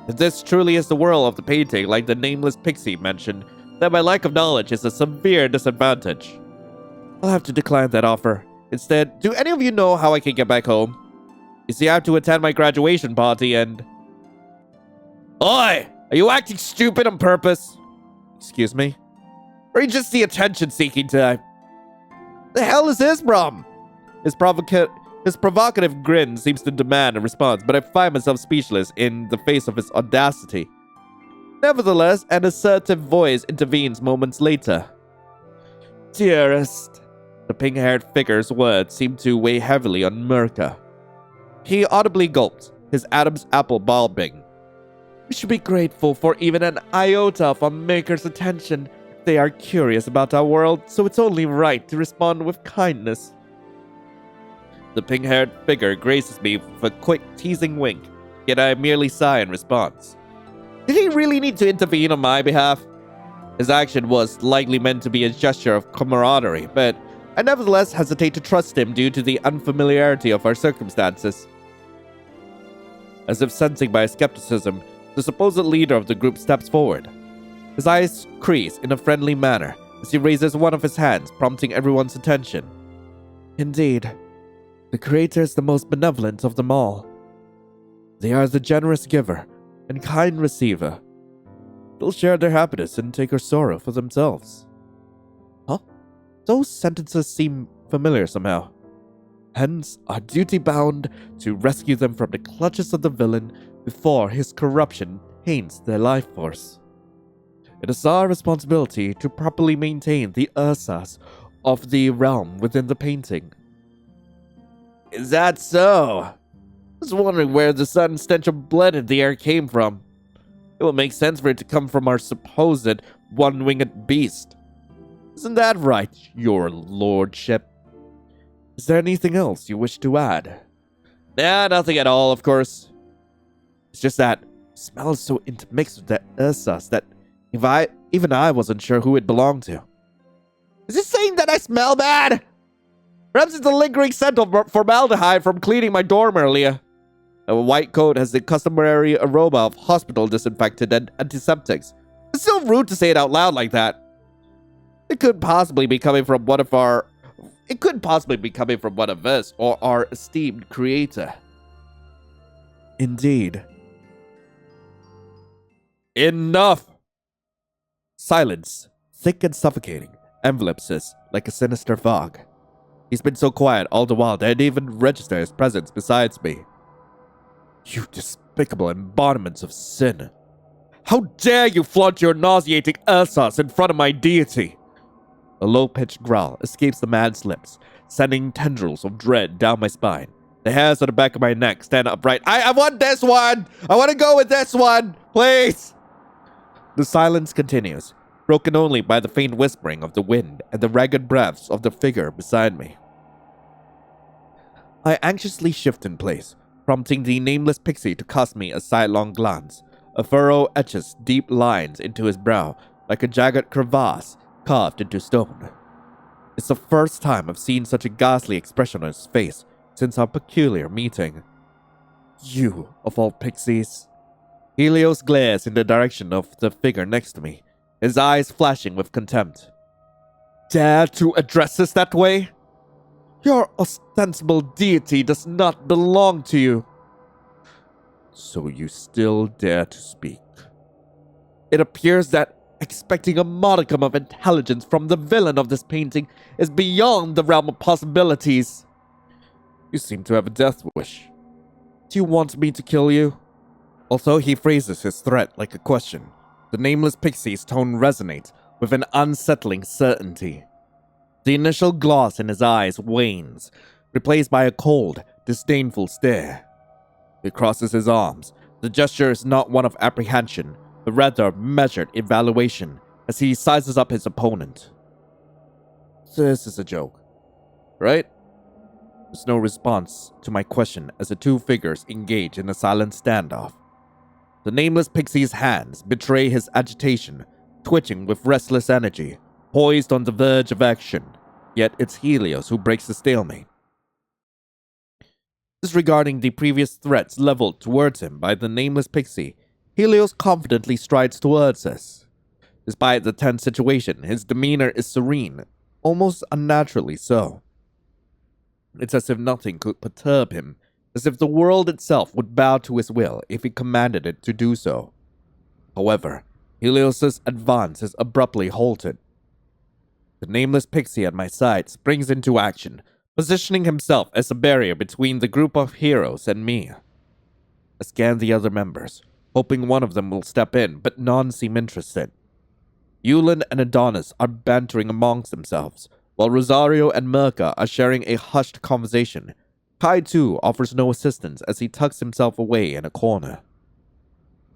[SPEAKER 1] If this truly is the world of the painting, like the nameless Pixie mentioned, then my lack of knowledge is a severe disadvantage. I'll have to decline that offer. Instead, do any of you know how I can get back home? You see, I have to attend my graduation party and... Oi! Are you acting stupid on purpose? Excuse me? Or are you just the attention-seeking type? The hell is his problem? His provocative grin seems to demand a response, but I find myself speechless in the face of his audacity. Nevertheless, an assertive voice intervenes moments later. Dearest. The pink-haired figure's words seem to weigh heavily on Mirka. He audibly gulped, his Adam's apple bulbing. We should be grateful for even an iota of our maker's attention. They are curious about our world, so it's only right to respond with kindness. The pink-haired figure graces me with a quick teasing wink, yet I merely sigh in response. Did he really need to intervene on my behalf? His action was likely meant to be a gesture of camaraderie, but I nevertheless hesitate to trust him due to the unfamiliarity of our circumstances. As if sensing my skepticism, the supposed leader of the group steps forward. His eyes crease in a friendly manner as he raises one of his hands, prompting everyone's attention. Indeed, the creator is the most benevolent of them all. They are the generous giver and kind receiver. They'll share their happiness and take our sorrow for themselves. Huh? Those sentences seem familiar somehow. Hence, our duty bound to rescue them from the clutches of the villain before his corruption taints their life force. It is our responsibility to properly maintain the ersatz of the realm within the painting. Is that so? I was wondering where the sudden stench of blood in the air came from. It would make sense for it to come from our supposed one-winged beast. Isn't that right, your lordship? Is there anything else you wish to add? Nah, nothing at all, of course. It's just that it smells so intermixed with that ersatz that even I wasn't sure who it belonged to. Is it saying that I smell bad? Perhaps it's the lingering scent of formaldehyde from cleaning my dorm earlier. A white coat has the customary aroma of hospital disinfectant and antiseptics. It's so rude to say it out loud like that. It could possibly be coming from one of us or our esteemed creator. Indeed. Enough! Silence, thick and suffocating, envelopes us like a sinister fog. He's been so quiet all the while that I didn't even register his presence besides me. You despicable embodiments of sin. How dare you flaunt your nauseating ersatz in front of my deity? A low-pitched growl escapes the man's lips, sending tendrils of dread down my spine. The hairs on the back of my neck stand upright. I want this one! I want to go with this one! Please! The silence continues, broken only by the faint whispering of the wind and the ragged breaths of the figure beside me. I anxiously shift in place, prompting the nameless pixie to cast me a sidelong glance. A furrow etches deep lines into his brow, like a jagged crevasse carved into stone. It's the first time I've seen such a ghastly expression on his face since our peculiar meeting. You, of all pixies. Helios glares in the direction of the figure next to me, his eyes flashing with contempt. Dare to address us that way? Your ostensible deity does not belong to you. So you still dare to speak. It appears that expecting a modicum of intelligence from the villain of this painting is beyond the realm of possibilities. You seem to have a death wish. Do you want me to kill you? Although he phrases his threat like a question, the nameless Pixie's tone resonates with an unsettling certainty. The initial gloss in his eyes wanes, replaced by a cold, disdainful stare. He crosses his arms. The gesture is not one of apprehension, but rather measured evaluation as he sizes up his opponent. This is a joke, right? There's no response to my question as the two figures engage in a silent standoff. The nameless Pixie's hands betray his agitation, twitching with restless energy, poised on the verge of action, yet it's Helios who breaks the stalemate. Disregarding the previous threats leveled towards him by the nameless Pixie, Helios confidently strides towards us. Despite the tense situation, his demeanor is serene, almost unnaturally so. It's as if nothing could perturb him, as if the world itself would bow to his will if he commanded it to do so. However, Helios's advance is abruptly halted. The nameless Pixie at my side springs into action, positioning himself as a barrier between the group of heroes and me. I scan the other members, hoping one of them will step in, but none seem interested. Yulin and Adonis are bantering amongst themselves, while Rosario and Mirka are sharing a hushed conversation. Kai too offers no assistance as he tucks himself away in a corner.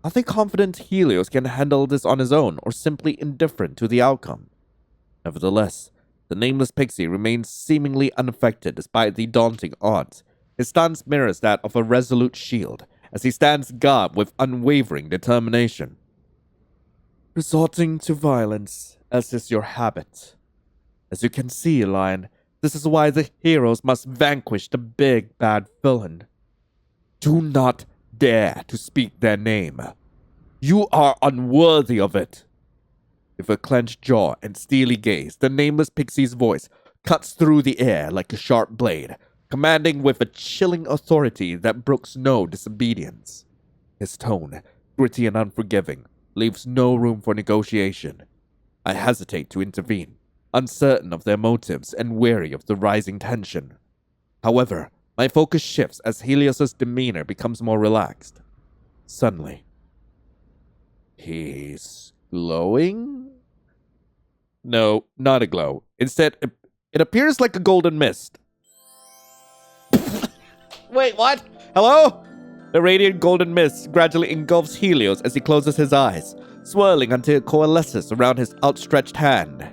[SPEAKER 1] Are they confident Helios can handle this on his own, or simply indifferent to the outcome? Nevertheless, the nameless Pixie remains seemingly unaffected despite the daunting odds. His stance mirrors that of a resolute shield, as he stands guard with unwavering determination. Resorting to violence, as is your habit. As you can see, Lion, this is why the heroes must vanquish the big bad villain. Do not dare to speak their name. You are unworthy of it. With a clenched jaw and steely gaze, the nameless Pixie's voice cuts through the air like a sharp blade, commanding with a chilling authority that brooks no disobedience. His tone, gritty and unforgiving, leaves no room for negotiation. I hesitate to intervene, uncertain of their motives and wary of the rising tension. However, my focus shifts as Helios's demeanor becomes more relaxed. Suddenly, he's glowing? No, not a glow. Instead, it appears like a golden mist. Wait, what? Hello? The radiant golden mist gradually engulfs Helios as he closes his eyes, swirling until it coalesces around his outstretched hand.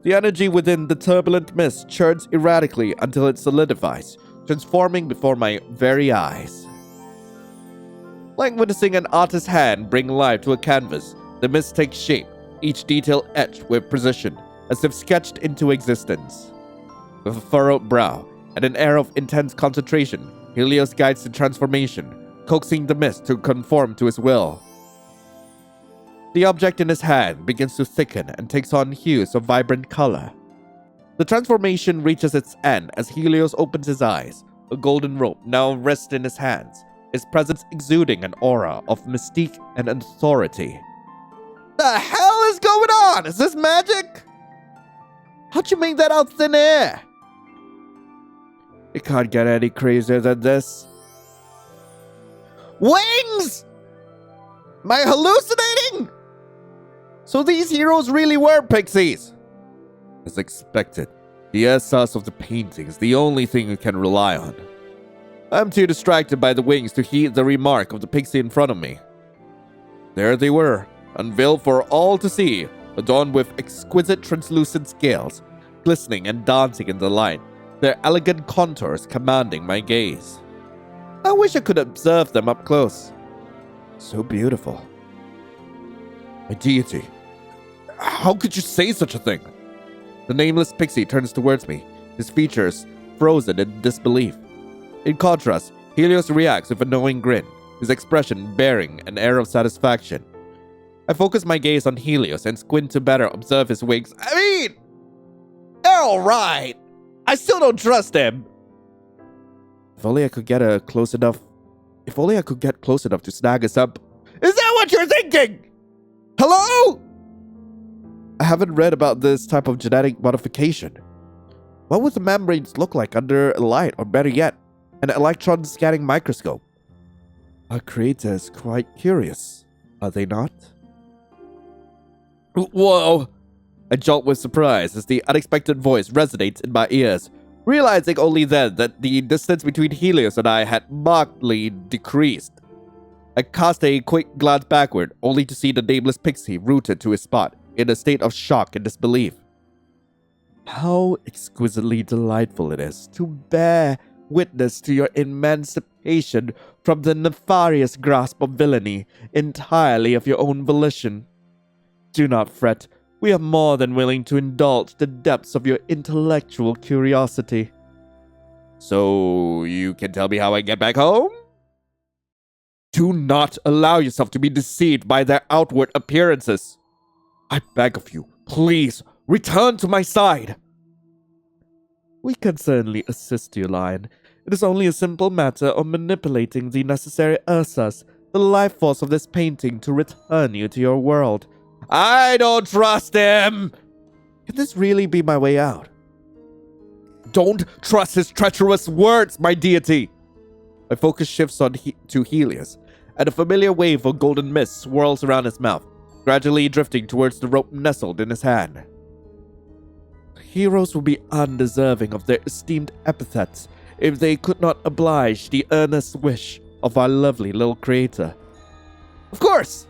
[SPEAKER 1] The energy within the turbulent mist churns erratically until it solidifies, transforming before my very eyes. Like witnessing an artist's hand bring life to a canvas, the mist takes shape, each detail etched with precision, as if sketched into existence. With a furrowed brow and an air of intense concentration, Helios guides the transformation, coaxing the mist to conform to his will. The object in his hand begins to thicken and takes on hues of vibrant color. The transformation reaches its end as Helios opens his eyes. A golden rope now rests in his hands, his presence exuding an aura of mystique and authority. The hell is going on? Is this magic? How'd you make that out thin air? It can't get any crazier than this. Wings! Am I hallucinating? So these heroes really were pixies? As expected, the essence of the painting is the only thing you can rely on. I'm too distracted by the wings to heed the remark of the pixie in front of me. There they were, unveiled for all to see, adorned with exquisite translucent scales, glistening and dancing in the light, their elegant contours commanding my gaze. I wish I could observe them up close. So beautiful. My deity, how could you say such a thing? The nameless pixie turns towards me, his features frozen in disbelief. In contrast, Helios reacts with a knowing grin, his expression bearing an air of satisfaction. I focus my gaze on Helios and squint to better observe his wings. I mean, they're alright. I still don't trust him. If only I could get close enough to snag us up. Is that what you're thinking? Hello? I haven't read about this type of genetic modification. What would the membranes look like under light, or better yet, an electron scanning microscope? Our creator is quite curious, are they not? Whoa! I jolt with surprise as the unexpected voice resonates in my ears, realizing only then that the distance between Helios and I had markedly decreased. I cast a quick glance backward, only to see the nameless pixie rooted to his spot, in a state of shock and disbelief. How exquisitely delightful it is to bear witness to your emancipation from the nefarious grasp of villainy entirely of your own volition. Do not fret, we are more than willing to indulge the depths of your intellectual curiosity. So, you can tell me how I get back home? Do not allow yourself to be deceived by their outward appearances. I beg of you, please, return to my side. We can certainly assist you, Lion. It is only a simple matter of manipulating the necessary ursas, the life force of this painting, to return you to your world. I don't trust him! Can this really be my way out? Don't trust his treacherous words, my deity! My focus shifts to Helios, and a familiar wave of golden mist swirls around his mouth, gradually drifting towards the rope nestled in his hand. Heroes will be undeserving of their esteemed epithets if they could not oblige the earnest wish of our lovely little creator. Of course!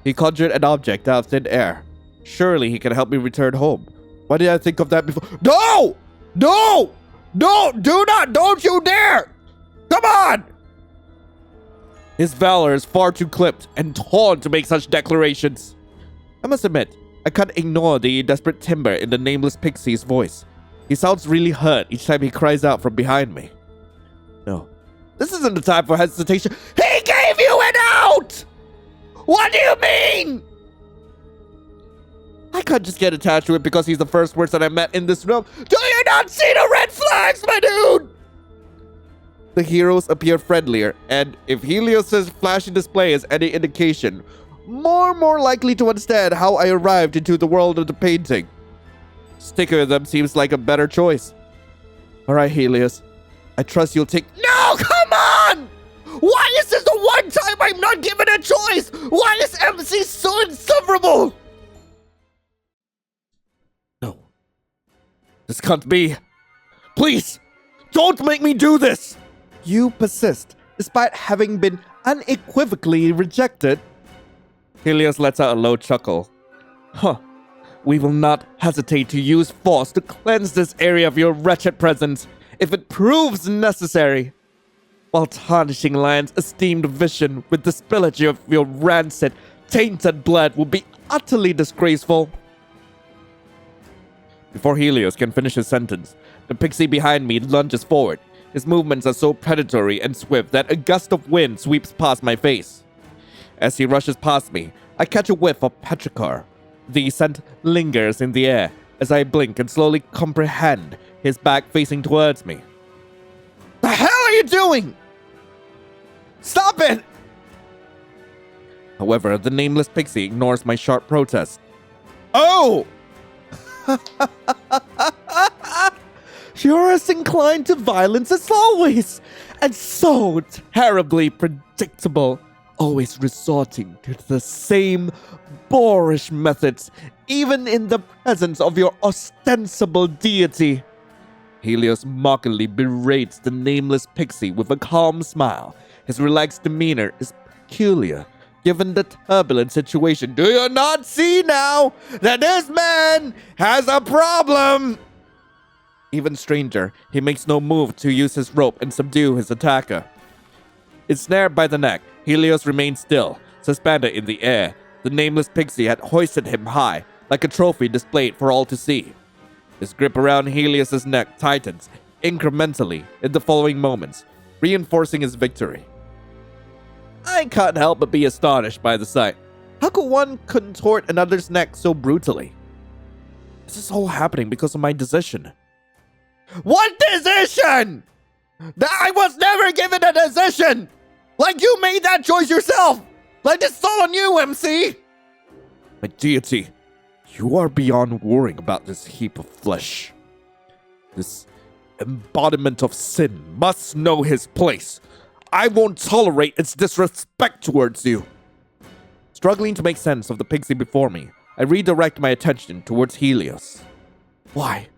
[SPEAKER 1] He conjured an object out of thin air. Surely he can help me return home. Why did I think of that before? No! No! No! Do not! Don't you dare! Come on! His valor is far too clipped and torn to make such declarations. I must admit, I can't ignore the desperate timbre in the nameless pixie's voice. He sounds really hurt each time he cries out from behind me. No, this isn't the time for hesitation. He gave you an out! What do you mean? I can't just get attached to it because he's the first person I met in this room. Do you not see the red flags, my dude? The heroes appear friendlier, and if Helios' flashy display is any indication, more likely to understand how I arrived into the world of the painting. Sticking with them seems like a better choice. Alright, Helios. I trust you'll take— No, come on! Why is this the one time I'm not given a choice? Why is MC so insufferable? No. This can't be. Please, don't make me do this! You persist, despite having been unequivocally rejected. Helios lets out a low chuckle. Huh. We will not hesitate to use force to cleanse this area of your wretched presence, if it proves necessary. While tarnishing Lion's esteemed vision with the spillage of your rancid, tainted blood will be utterly disgraceful. Before Helios can finish his sentence, the pixie behind me lunges forward. His movements are so predatory and swift that a gust of wind sweeps past my face. As he rushes past me, I catch a whiff of petrichor. The scent lingers in the air as I blink and slowly comprehend his back facing towards me. The hell are you doing? Stop it! However, the nameless pixie ignores my sharp protest. Oh! You're as inclined to violence as always, and so terribly predictable, always resorting to the same boorish methods, even in the presence of your ostensible deity. Helios mockingly berates the nameless pixie with a calm smile. His relaxed demeanor is peculiar, given the turbulent situation. Do you not see now that this man has a problem? Even stranger, he makes no move to use his rope and subdue his attacker. Ensnared by the neck, Helios remains still, suspended in the air. The nameless pixie had hoisted him high, like a trophy displayed for all to see. His grip around Helios' neck tightens incrementally in the following moments, reinforcing his victory. I can't help but be astonished by the sight. How could one contort another's neck so brutally? This is all happening because of my decision. What decision? I was never given a decision! Like you made that choice yourself! Like this is all on you, MC! My deity, you are beyond worrying about this heap of flesh. This embodiment of sin must know his place. I won't tolerate its disrespect towards you. Struggling to make sense of the pixie before me, I redirect my attention towards Helios. Why?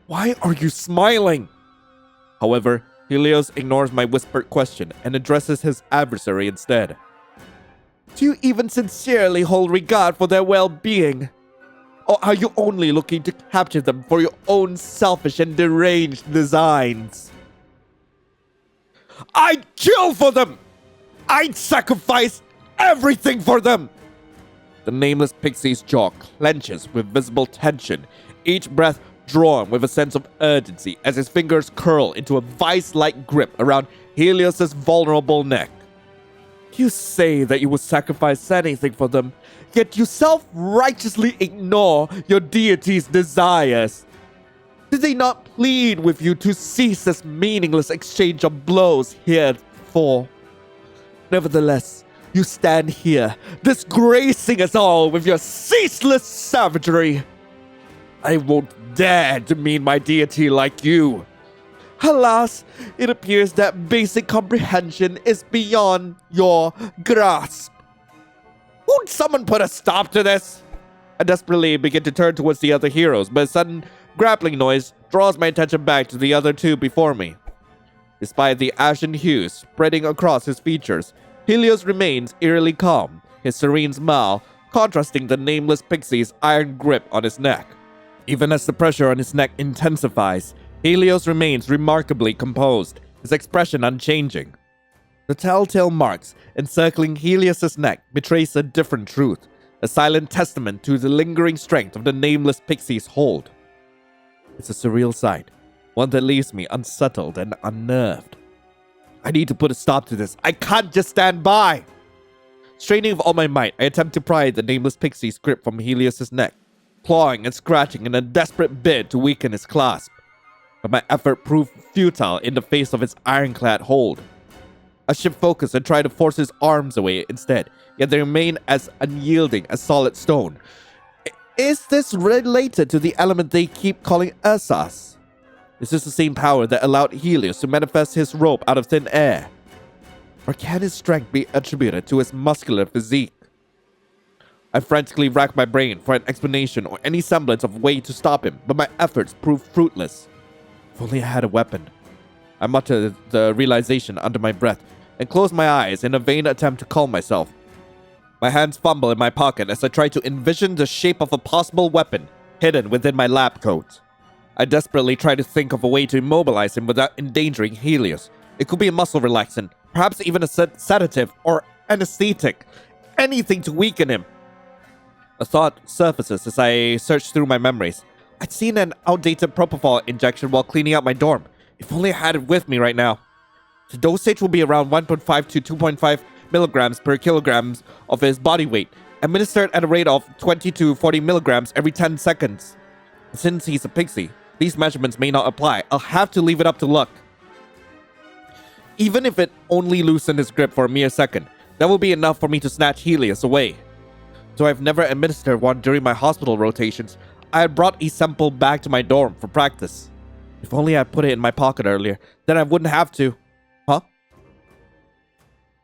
[SPEAKER 1] Why are you smiling? However, Helios ignores my whispered question and addresses his adversary instead. Do you even sincerely hold regard for their well-being? Or are you only looking to capture them for your own selfish and deranged designs? I'd kill for them! I'd sacrifice everything for them! The nameless pixie's jaw clenches with visible tension, each breath drawn with a sense of urgency as his fingers curl into a vice-like grip around Helios's vulnerable neck. You say that you will sacrifice anything for them, yet you self-righteously ignore your deity's desires. Did they not plead with you to cease this meaningless exchange of blows heretofore? Nevertheless, you stand here, disgracing us all with your ceaseless savagery. I won't dare demean my deity like you. Alas, it appears that basic comprehension is beyond your grasp. Won't someone put a stop to this? I desperately begin to turn towards the other heroes, but a sudden grappling noise draws my attention back to the other two before me. Despite the ashen hues spreading across his features, Helios remains eerily calm, his serene smile contrasting the nameless pixie's iron grip on his neck. Even as the pressure on his neck intensifies, Helios remains remarkably composed, his expression unchanging. The telltale marks encircling Helios's neck betrays a different truth, a silent testament to the lingering strength of the nameless pixie's hold. It's a surreal sight, one that leaves me unsettled and unnerved. I need to put a stop to this. I can't just stand by! Straining with all my might, I attempt to pry the nameless pixie's grip from Helios's neck, clawing and scratching in a desperate bid to weaken his clasp. But my effort proved futile in the face of its ironclad hold. I shift focus and try to force his arms away instead, yet they remain as unyielding as solid stone. Is this related to the element they keep calling Ersas? Is this the same power that allowed Helios to manifest his robe out of thin air? Or can his strength be attributed to his muscular physique? I frantically rack my brain for an explanation or any semblance of way to stop him, but my efforts prove fruitless. If only I had a weapon. I mutter the realization under my breath and close my eyes in a vain attempt to calm myself. My hands fumble in my pocket as I try to envision the shape of a possible weapon hidden within my lab coat. I desperately try to think of a way to immobilize him without endangering Helios. It could be a muscle relaxant, perhaps even a sedative or anesthetic. Anything to weaken him. A thought surfaces as I search through my memories. I'd seen an outdated propofol injection while cleaning out my dorm. If only I had it with me right now. The dosage will be around 1.5 to 2.5 milligrams per kilogram of his body weight, administered at a rate of 20 to 40 milligrams every 10 seconds. Since he's a pixie, these measurements may not apply. I'll have to leave it up to luck. Even if it only loosened his grip for a mere second, that will be enough for me to snatch Helios away. Though I've never administered one during my hospital rotations, I had brought a sample back to my dorm for practice. If only I put it in my pocket earlier, then I wouldn't have to. Huh?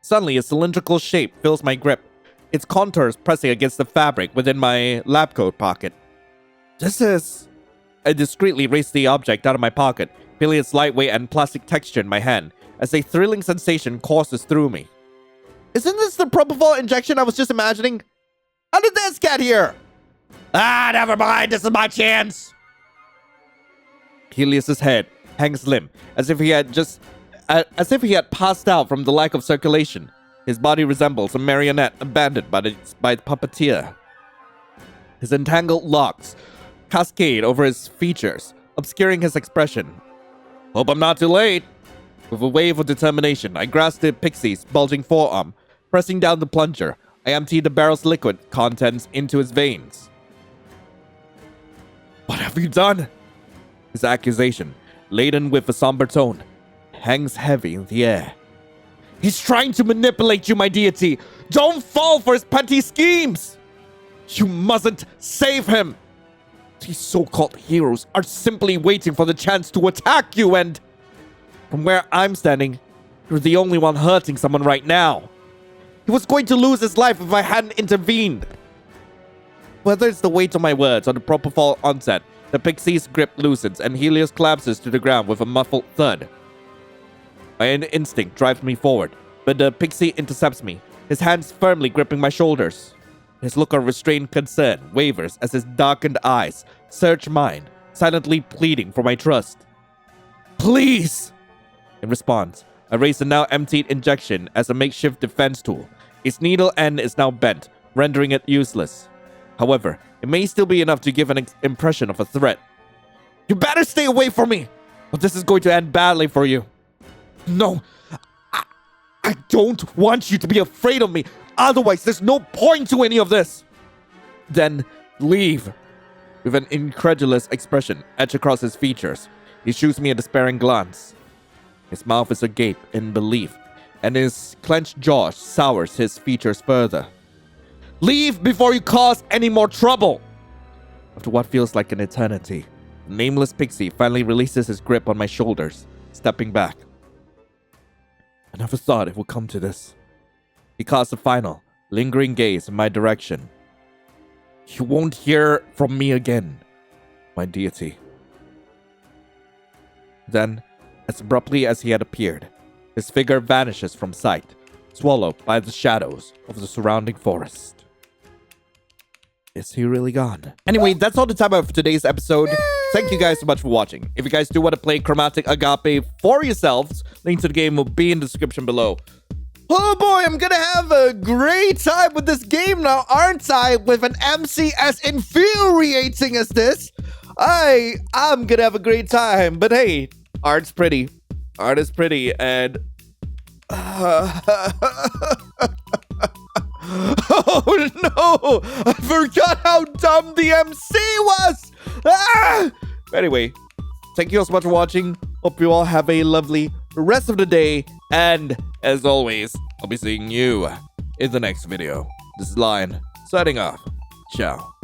[SPEAKER 1] Suddenly, a cylindrical shape fills my grip, its contours pressing against the fabric within my lab coat pocket. This is... I discreetly raise the object out of my pocket, feeling its lightweight and plastic texture in my hand, as a thrilling sensation courses through me. Isn't this the propofol injection I was just imagining? How did this get here? Never mind, this is my chance! Helios's head hangs limp, as if he had passed out from the lack of circulation. His body resembles a marionette abandoned by the puppeteer. His entangled locks cascade over his features, obscuring his expression. Hope I'm not too late. With a wave of determination, I grasp the pixie's bulging forearm. Pressing down the plunger, I empty the barrel's liquid contents into his veins. What have you done? His accusation, laden with a somber tone, hangs heavy in the air. He's trying to manipulate you, my deity! Don't fall for his petty schemes! You mustn't save him! These so-called heroes are simply waiting for the chance to attack you, and from where I'm standing, you're the only one hurting someone right now. He was going to lose his life if I hadn't intervened. Whether it's the weight of my words or the propofol onset, the Pixies' grip loosens and Helios collapses to the ground with a muffled thud. My instinct drives me forward, but the Pixie intercepts me, his hands firmly gripping my shoulders. His look of restrained concern wavers as his darkened eyes search mine, silently pleading for my trust. Please! In response, I raise the now emptied injection as a makeshift defense tool. Its needle end is now bent, rendering it useless. However, it may still be enough to give an impression of a threat. You better stay away from me, or this is going to end badly for you. No, I don't want you to be afraid of me. Otherwise, there's no point to any of this. Then leave. With an incredulous expression etched across his features, he shoots me a despairing glance. His mouth is agape in belief, and his clenched jaw sours his features further. Leave before you cause any more trouble! After what feels like an eternity, the nameless Pixie finally releases his grip on my shoulders, stepping back. I never thought it would come to this. He casts a final, lingering gaze in my direction. You won't hear from me again, my deity. Then, as abruptly as he had appeared, his figure vanishes from sight, swallowed by the shadows of the surrounding forest. Is he really gone? Anyway, that's all the time I have for today's episode. Thank you guys so much for watching. If you guys do want to play Chromatic Agape for yourselves, link to the game will be in the description below. Oh boy, I'm gonna have a great time with this game now, aren't I? With an MC as infuriating as this. I'm gonna have a great time. But hey, art's pretty. Art is pretty, and... Oh no! I forgot how dumb the MC was! Ah! Anyway, thank you all so much for watching. Hope you all have a lovely rest of the day. And as always, I'll be seeing you in the next video. This is Lion, signing off. Ciao.